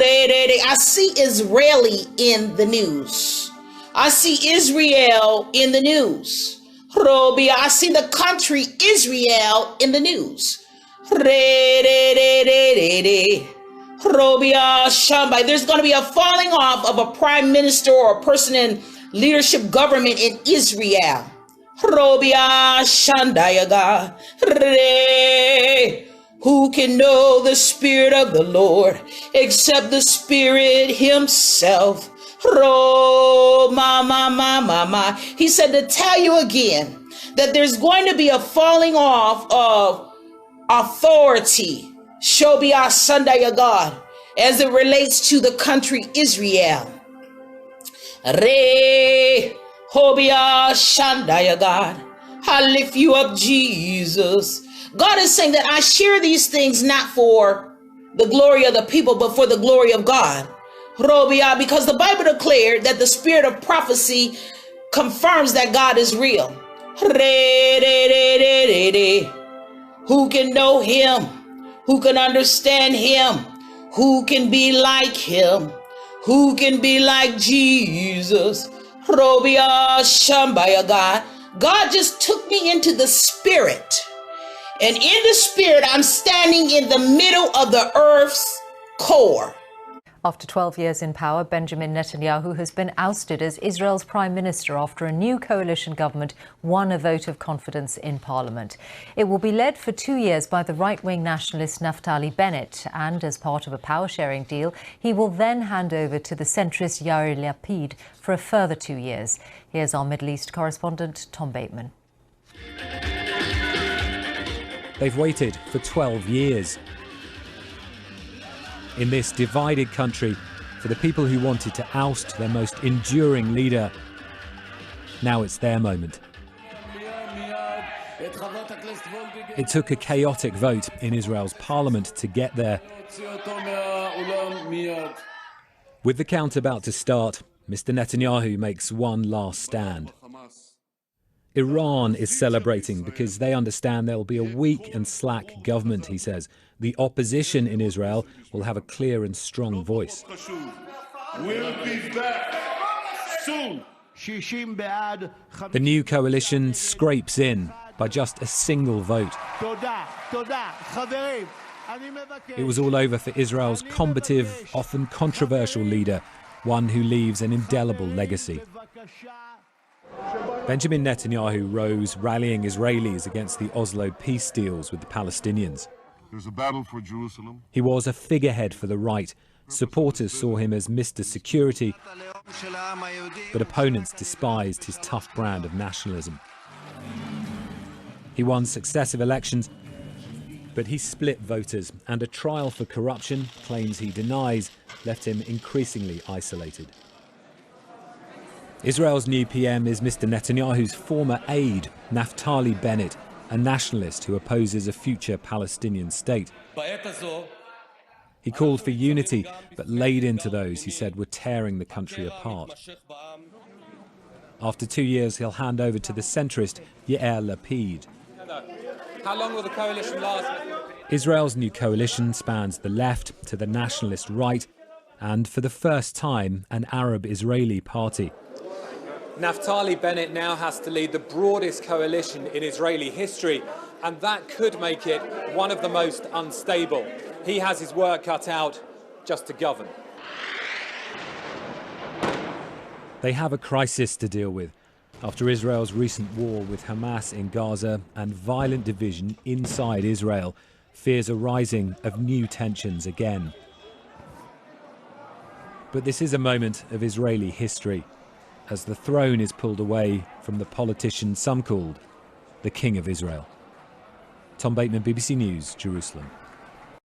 I see Israeli in the news. I see Israel in the news. I see the country Israel in the news. There's going to be a falling off of a prime minister or a person in leadership government in Israel. Who can know the Spirit of the Lord except the Spirit himself? He said to tell you again that there's going to be a falling off of authority, Shobia Sunday God, as it relates to the country Israel. Re Hobia Shandaya God. I lift you up, Jesus. God is saying that I share these things not for the glory of the people, but for the glory of God. Robia, because the Bible declared that the spirit of prophecy confirms that God is real. Who can know him? Who can understand him? Who can be like him? Who can be like Jesus? Robia Shambaya God. God just took me into the spirit. And in the spirit, I'm standing in the middle of the earth's core. After 12 years in power, Benjamin Netanyahu has been ousted as Israel's prime minister after a new coalition government won a vote of confidence in parliament. It will be led for 2 years by the right-wing nationalist Naftali Bennett, and as part of a power-sharing deal, he will then hand over to the centrist Yair Lapid for a further 2 years. Here's our Middle East correspondent, Tom Bateman. They've waited for 12 years. In this divided country, for the people who wanted to oust their most enduring leader. Now it's their moment. It took a chaotic vote in Israel's parliament to get there. With the count about to start, Mr. Netanyahu makes one last stand. Iran is celebrating because they understand there will be a weak and slack government, he says. The opposition in Israel will have a clear and strong voice. We'll be back soon. The new coalition scrapes in by just a single vote. It was all over for Israel's combative, often controversial leader, one who leaves an indelible legacy. Benjamin Netanyahu rose rallying Israelis against the Oslo peace deals with the Palestinians. There's a battle for Jerusalem. He was a figurehead for the right. Supporters saw him as Mr. Security, but opponents despised his tough brand of nationalism. He won successive elections, but he split voters, and a trial for corruption, claims he denies, left him increasingly isolated. Israel's new PM is Mr. Netanyahu's former aide, Naftali Bennett, a nationalist who opposes a future Palestinian state. He called for unity, but laid into those he said were tearing the country apart. After 2 years, he'll hand over to the centrist Yair Lapid. How long will the coalition last? Israel's new coalition spans the left to the nationalist right, and for the first time, an Arab-Israeli party. Naftali Bennett now has to lead the broadest coalition in Israeli history, and that could make it one of the most unstable. He has his work cut out just to govern. They have a crisis to deal with after Israel's recent war with Hamas in Gaza and violent division inside Israel. Fears are rising of new tensions again. But this is a moment of Israeli history, as the throne is pulled away from the politician some called the King of Israel. Tom Bateman, BBC News, Jerusalem.